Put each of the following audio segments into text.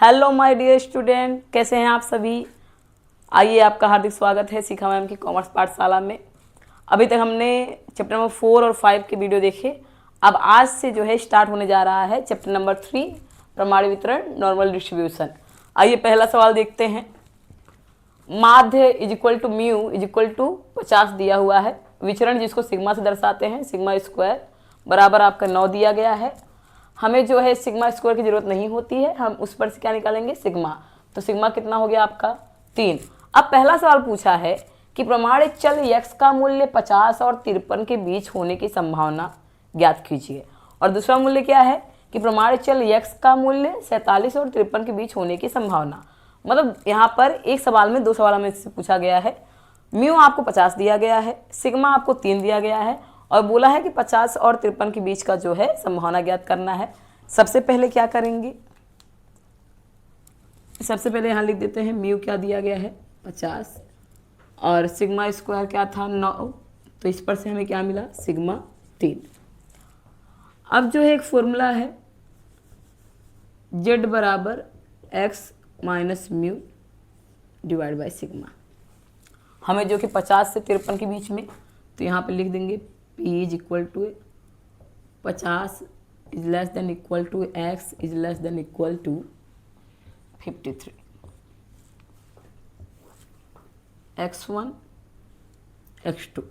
Hello my dear student, कैसे हैं आप सभी। आइए, आपका हार्दिक स्वागत है शिखा मैम की कॉमर्स पाठशाला में। अभी तक हमने चैप्टर नंबर 4 और 5 के वीडियो देखे। अब आज से जो है स्टार्ट होने जा रहा है चैप्टर नंबर 3, प्रमाण वितरण, नॉर्मल डिस्ट्रीब्यूशन। आइए पहला सवाल देखते हैं। माध्य is equal to mu is equal to 50 दिया हुआ है। विचरण जिसको सिग्मा से दर्शाते हैं, सिग्मा स्क्वायर बराबर आपका 9 दिया गया है। हमें जो है सिग्मा स्क्वायर की जरूरत नहीं होती है, हम उस पर से क्या निकालेंगे, सिग्मा। तो सिग्मा कितना हो गया आपका 3। अब पहला सवाल पूछा है कि प्रमाणित चल यक्स का मूल्य 50 और 53 के बीच होने की संभावना ज्ञात कीजिए। और दूसरा मूल्य क्या है कि प्रमाणित चल यक्स का मूल्य 47 और 53 के बीच होने की संभावना। मतलब यहाँ पर एक सवाल में, दो सवाल में से पूछा गया है। म्यू आपको 50 दिया गया है, सिग्मा आपको 3 दिया गया है और बोला है कि 50 और 53 के बीच का जो है संभावना ज्ञात करना है। सबसे पहले क्या करेंगे, सबसे पहले यहाँ लिख देते हैं म्यू क्या दिया गया है 50 और सिग्मा स्क्वायर क्या था 9, तो इस पर से हमें क्या मिला, सिग्मा 3। अब जो है एक फॉर्मूला है z बराबर x minus mu divide by sigma. हमें जो कि 50 से 53 के बीच में, तो यहाँ पे लिख देंगे p is equal to 50 is less than equal to x is less than equal to 53। x1 x2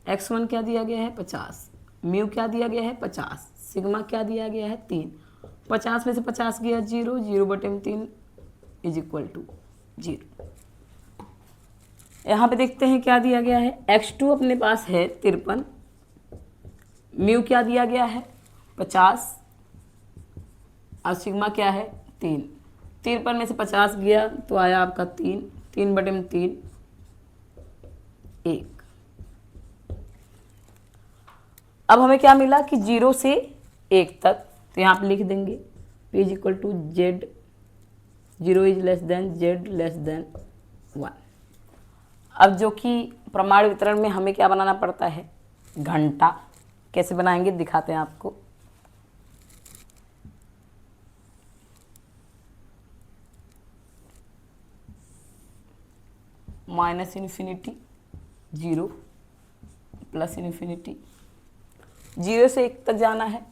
x1 क्या दिया गया है 50, म्यू क्या दिया गया है 50, सिग्मा क्या दिया गया है 3। 50 में से 50 गया 0, 0 बटे में 3 इज इक्वल टू 0। यहाँ पे देखते हैं क्या दिया गया है, x2 अपने पास है 53, म्यू क्या दिया गया है 50 और सिग्मा क्या है 3। 53 में से 50 गया तो आया आपका 3, 3 बटे में 3 1। अब हमें क्या मिला कि 0 से 1 तक, तो यहाँ पे लिख देंगे p is equal to z, 0 is less than z less than 1। अब जो कि प्रमाण वितरण में हमें क्या बनाना पड़ता है, घंटा। कैसे बनाएंगे दिखाते हैं आपको। माइनस इन्फिनिटी 0 प्लस इन्फिनिटी, 0 से 1 तक जाना है।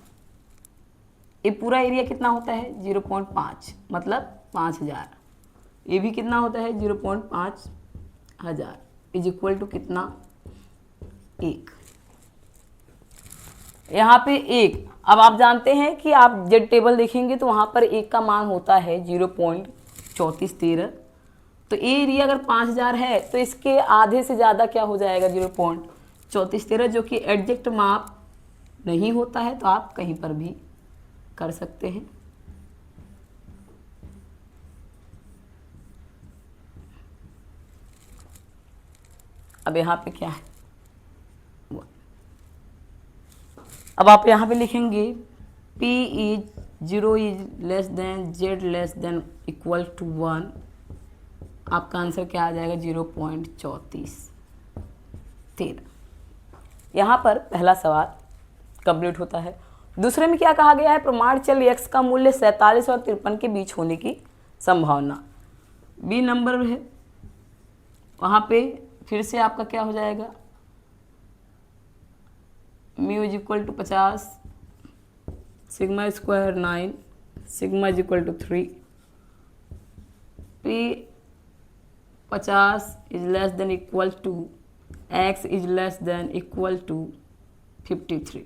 ये पूरा एरिया कितना होता है 0.5, मतलब 5000। ये भी कितना होता है 0.5 हजार इज इक्वल टू कितना 1। यहाँ पे 1, अब आप जानते हैं कि आप जेड टेबल देखेंगे तो वहाँ पर 1 का मान होता है 0.3413। तो ये एरिया अगर 5000 है तो इसके आधे से ज़्यादा क्या हो जाएगा 0.3413, जो कि एग्जैक्ट माप नहीं होता है, तो आप कहीं पर भी कर सकते हैं। अब यहाँ पे क्या है, अब आप यहाँ पे लिखेंगे p is 0 is less than z less than equal to 1। आपका आंसर क्या आ जाएगा 0.3413। यहाँ पर पहला सवाल कंप्लीट होता है। दूसरे में क्या कहा गया है, प्रमाण चल x का मूल्य 47 और 53 के बीच होने की संभावना। बी नंबर है, वहाँ पे फिर से आपका क्या हो जाएगा, mu is equal to 50, sigma square 9, sigma is equal to 3, p 50 is less than equal to x is less than equal to 53,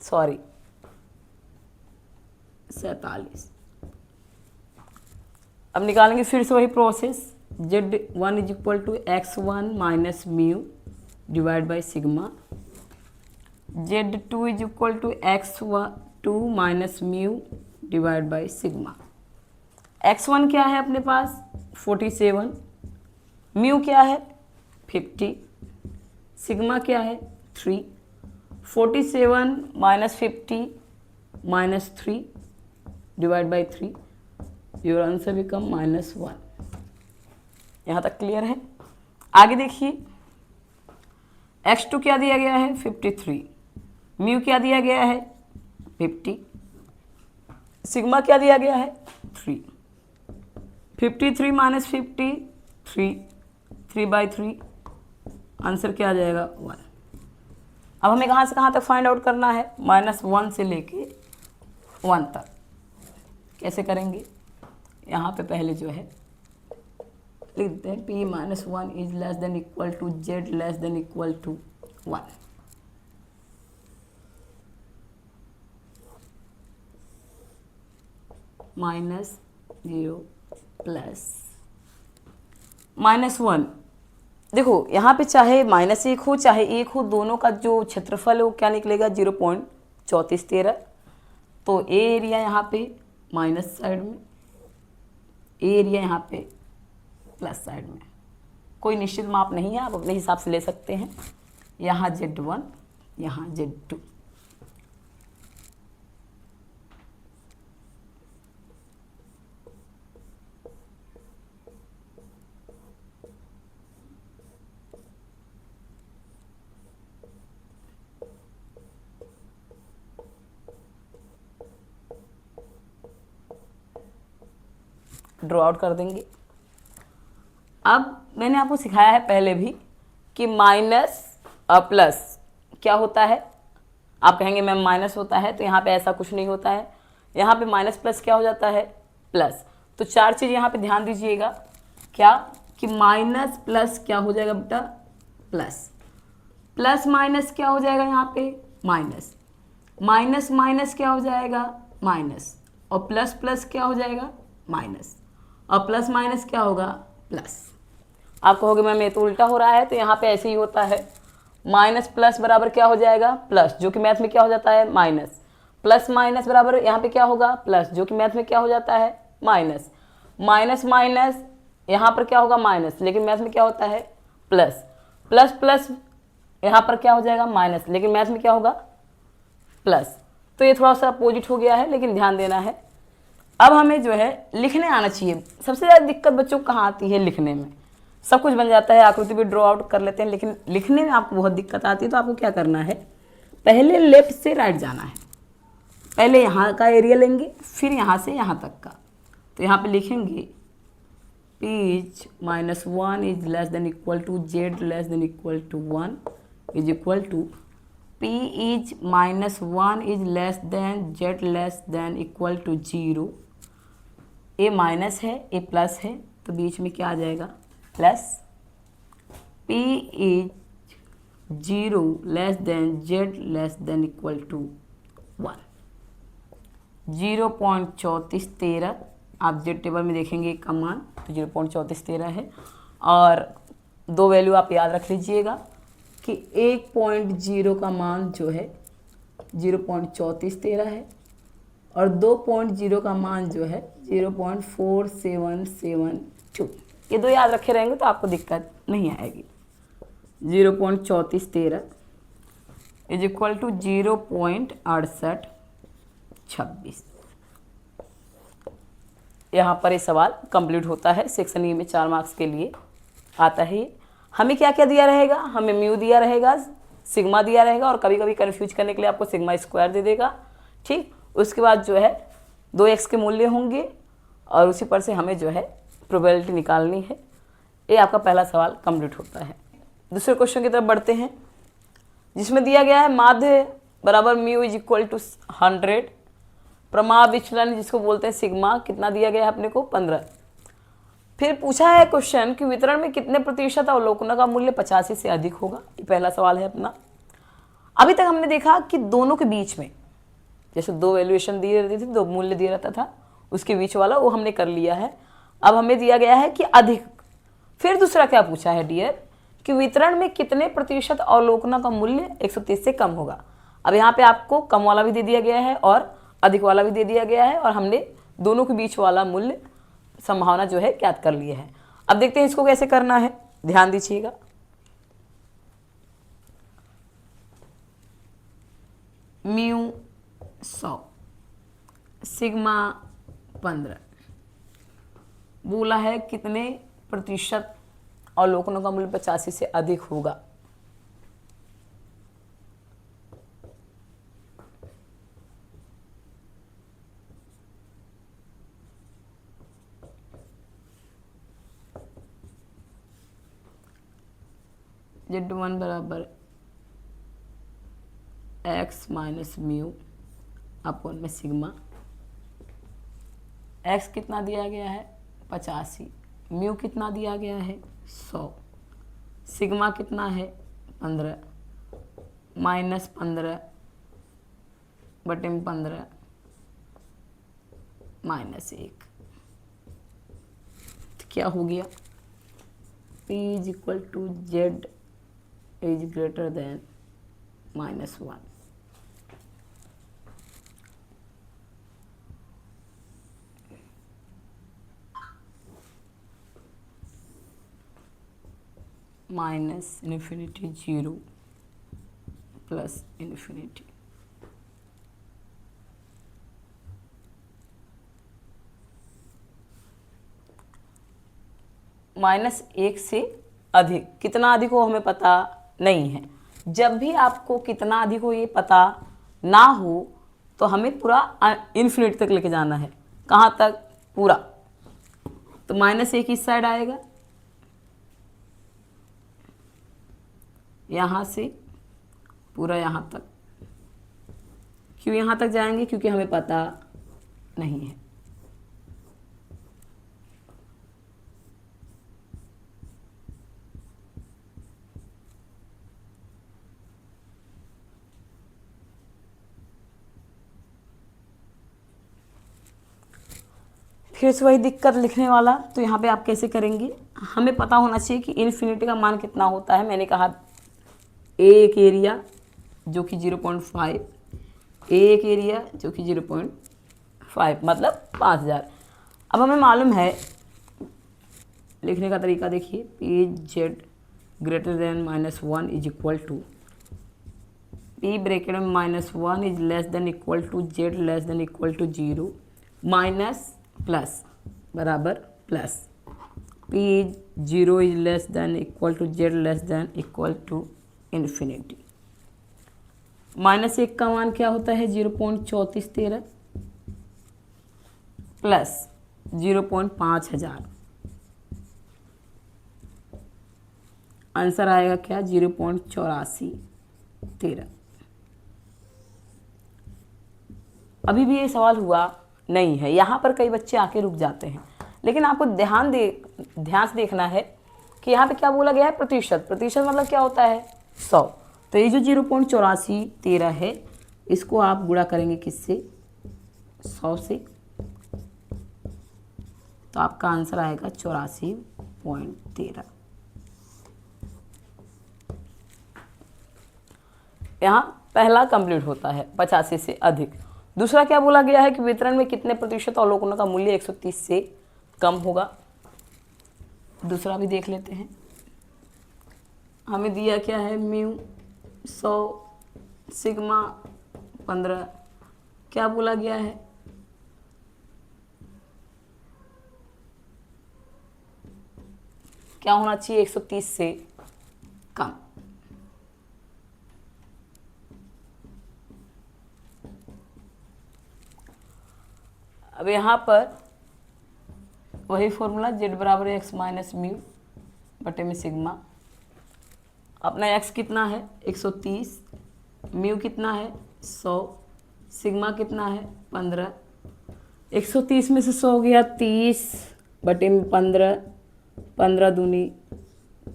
sorry 47। अब निकालेंगे फिर से वही process, z1 is equal to x1 minus mu divide by sigma, z2 is equal to x2 minus mu divide by sigma. x1 क्या है अपने पास 47, mu क्या है 50, सिग्मा क्या है 3। 47 minus 50 minus 3 divide by 3, your answer become -1। यहाँ तक clear है। आगे देखिए, x2 क्या दिया गया है 53, म्यू क्या दिया गया है 50, सिग्मा क्या दिया गया है 3, 53 माइनस 50 3, 3/3, आंसर क्या आ जाएगा 1। अब हमें कहाँ से कहाँ तक फाइंड आउट करना है, -1 से लेके 1 तक। कैसे करेंगे, यहाँ पे पहले जो है लिख देते हैं p - 1 is less than equal to z less than equal to 1। -0 plus -1, देखो यहाँ पे चाहे -1 हो चाहे 1 हो, दोनों का जो क्षेत्रफल है वो क्या निकलेगा 0.3413। तो ए एरिया यहाँ पे माइनस साइड में, ए एरिया यहाँ पे प्लस साइड में। कोई निश्चित माप नहीं है, आप अपने हिसाब से ले सकते हैं। यहाँ Z1, यहाँ Z2। ड्रॉ आउट कर देंगे। अब मैंने आपको सिखाया है पहले भी कि माइनस और प्लस क्या होता है। आप कहेंगे मैम माइनस होता है, तो यहाँ पे ऐसा कुछ नहीं होता है। यहाँ पे माइनस प्लस क्या हो जाता है प्लस। तो 4 चीज़ यहाँ पे ध्यान दीजिएगा, क्या कि माइनस प्लस क्या हो जाएगा बेटा प्लस, प्लस माइनस क्या हो जाएगा यहाँ पे माइनस, माइनस माइनस क्या हो जाएगा माइनस, और प्लस प्लस क्या हो जाएगा माइनस, और प्लस माइनस क्या होगा प्लस। आप कहोगे मैम ये तो उल्टा हो रहा है, तो यहाँ पे ऐसे ही होता है। माइनस प्लस बराबर क्या हो जाएगा प्लस, जो कि मैथ में क्या हो जाता है माइनस, प्लस माइनस बराबर यहाँ पे क्या होगा प्लस, जो कि मैथ में क्या हो जाता है माइनस, माइनस माइनस यहाँ पर क्या होगा माइनस, लेकिन मैथ में क्या होता है प्लस, प्लस प्लस यहाँ पर क्या हो जाएगा माइनस, लेकिन मैथ में क्या होगा प्लस। तो ये थोड़ा सा अपोजिट हो गया है, लेकिन ध्यान देना है। अब हमें जो है लिखने आना चाहिए। सबसे ज़्यादा दिक्कत बच्चों को कहाँ आती है लिखने में। सब कुछ बन जाता है, आकृति भी ड्रॉ आउट कर लेते हैं, लेकिन लिखने में आपको बहुत दिक्कत आती है। तो आपको क्या करना है, पहले लेफ्ट से राइट जाना है। पहले यहाँ का एरिया लेंगे, फिर यहाँ से यहाँ तक का। तो यहाँ पे लिखेंगे p is -1 is less than equal to z less than equal to 1 is equal to p is -1 is less than z less than equal to 0। A minus है, ए प्लस है, तो बीच में क्या आ जाएगा plus. p is 0 less than z less than equal to 1। 0.3413 आप Z table में देखेंगे का मान, तो 0.3413 है। और 2 वैल्यू आप याद रख लीजिएगा कि 1.0 का मान जो है 0.3413 है, और 2.0 का मान जो है 0.4772। ये 2 याद रखे रहेंगे तो आपको दिक्कत नहीं आएगी। 0.3413 इज इक्वल टू 0.6826। यहाँ पर ये सवाल कंप्लीट होता है। सेक्शन ई में 4 मार्क्स के लिए आता है ये। हमें क्या क्या दिया रहेगा, हमें म्यू दिया रहेगा, सिग्मा दिया रहेगा, और कभी कभी कन्फ्यूज करने के लिए आपको सिग्मा स्क्वायर दे देगा। ठीक, उसके बाद जो है 2x के मूल्य होंगे, और उसी पर से हमें जो है प्रोबेबिलिटी निकालनी है। ये आपका पहला सवाल कंप्लीट होता है। दूसरे क्वेश्चन की तरफ बढ़ते हैं, जिसमें दिया गया है माध्य बराबर म्यू इज इक्वल टू 100, प्रमाण विचलन जिसको बोलते हैं सिग्मा कितना दिया गया है अपने को 15। फिर पूछा है क्वेश्चन कि वितरण में कितने प्रतिशत अवलोकनों का मूल्य 85 से अधिक होगा। ये पहला सवाल है अपना। अभी तक हमने देखा कि दोनों के बीच में, जैसे 2 वैल्यूएशन दिए रहती थी, 2 मूल्य दिया रहता था, उसके बीच वाला वो हमने कर लिया है। अब हमें दिया गया है कि अधिक। फिर दूसरा क्या पूछा है डियर, कि वितरण में कितने प्रतिशत अवलोकनों का मूल्य 130 से कम होगा। अब यहाँ पे आपको कम वाला भी दे दिया गया है और अधिक वाला भी दे दिया गया है, और हमने दोनों के बीच वाला मूल्य संभावना जो है ज्ञात कर लिए है। अब देखते हैं इसको कैसे करना है, ध्यान दीजिएगा। म्यू 100, सिग्मा 15, बोला है कितने प्रतिशत अवलोकनों का मूल्य 85 से अधिक होगा। Z1 बराबर x माइनस म्यू अपॉन में सिग्मा। x कितना दिया गया है 85, म्यू कितना दिया गया है 100, सिग्मा कितना है 15 माइनस 15 बटे में 15 माइनस 1। तो क्या हो गया P is equal to Z is greater than -1। Minus infinity 0 plus infinity. -1 से अधिक, कितना अधिक हो हमें पता नहीं है। जब भी आपको कितना अधिक हो ये पता ना हो तो हमें पूरा इन्फिनिटी तक लेके जाना है। कहाँ तक? पूरा। तो -1 इस साइड आएगा, यहाँ से पूरा यहाँ तक। क्यों यहाँ तक जाएंगे? क्योंकि हमें पता नहीं है। फिर से वही दिक्कत लिखने वाला। तो यहाँ पे आप कैसे करेंगे? हमें पता होना चाहिए कि इन्फिनिटी का मान कितना होता है। मैंने कहा एक एरिया जो कि 0.5, एक एरिया जो कि 0.5 मतलब 5000। अब हमें मालूम है, लिखने का तरीका देखिए, p z greater than -1 is equal to p bracket में -1 is less than equal to z less than equal to 0 minus plus बराबर plus p 0 is less than equal to z less than equal to infinity. -1 का मान क्या होता है? 0.3413 plus 0.5000। Answer आएगा क्या? 0.8413। अभी भी ये सवाल हुआ नहीं है। यहाँ पर कई बच्चे आके रुक जाते हैं, लेकिन आपको ध्यान से देखना है कि यहाँ पे क्या बोला गया है? प्रतिशत। प्रतिशत मतलब क्या होता है? 100। तो ये जो 0.8413 है, इसको आप गुणा करेंगे किससे? 100 से। तो आपका आंसर आएगा 84.13। यहाँ पहला कंप्लीट होता है 85 से अधिक। दूसरा क्या बोला गया है कि वितरण में कितने प्रतिशत अवलोकनों का मूल्य 130 से कम होगा। दूसरा भी देख लेते हैं। हमें दिया क्या है? Mu 100, sigma 15। क्या बोला गया है? क्या होना चाहिए? 130 से कम। अब यहाँ पर वही फॉर्मूला, जेड बराबर एक्स माइनस म्यू बटे में सिग्मा। अपना एक्स कितना है? 130, म्यू कितना है? 100, सिग्मा कितना है? 15। 130 में से 100 गया 30 बटे में 15, 15 दूनी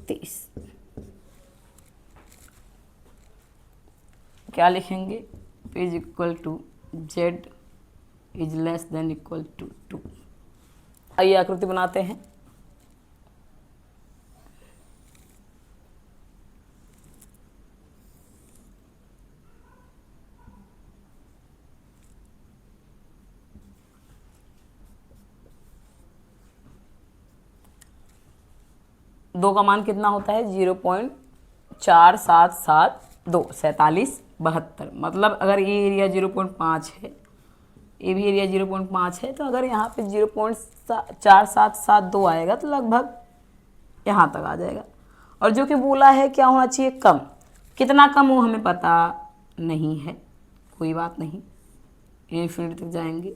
30। क्या लिखेंगे? P is equal to z is less than equal to 2। आइए आकृति बनाते हैं। दो का मान कितना होता है? 0.4772, 4772। मतलब अगर ये एरिया 0.5 है, ये भी एरिया 0.5 है, तो अगर यहाँ पे 0.4772 आएगा तो लगभग यहाँ तक आ जाएगा। और जो कि बोला है क्या होना चाहिए? कम। कितना कम हो हमें पता नहीं है, कोई बात नहीं, इन्फिनिटी तक जाएंगे।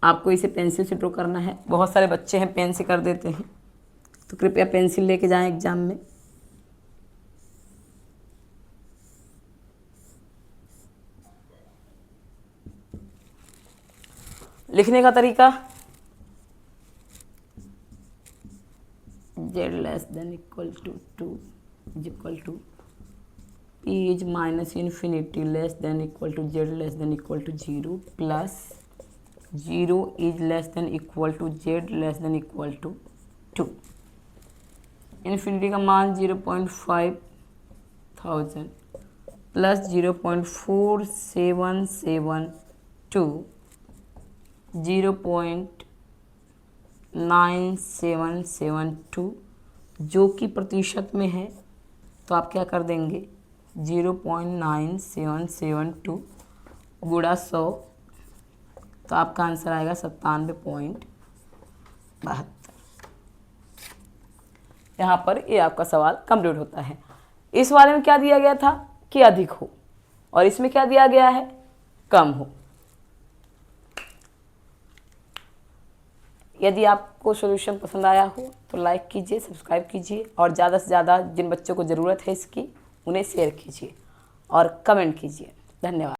आपको इसे पेंसिल से ड्रॉ करना है। बहुत सारे बच्चे हैं पेन से कर देते हैं, तो कृपया पेंसिल लेके जाएं एग्जाम में। लिखने का तरीका, z less than equal to 2 is equal to p is minus infinity less than equal to z less than equal to 0 plus 0 is less than equal to z less than equal to 2। Infinity का मान 0.5000 plus 0.4772 0.9772 जो कि प्रतिशत में है, तो आप क्या कर देंगे 0.9772 गुणा 100, तो आपका आंसर आएगा 97.72। यहाँ पर ये आपका सवाल कंप्लीट होता है। इस वाले में क्या दिया गया था कि अधिक हो, और इसमें क्या दिया गया है कम हो। यदि आपको सॉल्यूशन पसंद आया हो तो लाइक कीजिए, सब्सक्राइब कीजिए, और ज़्यादा से ज़्यादा जिन बच्चों को ज़रूरत है इसकी उन्हें शेयर कीजिए और कमेंट कीजिए। धन्यवाद।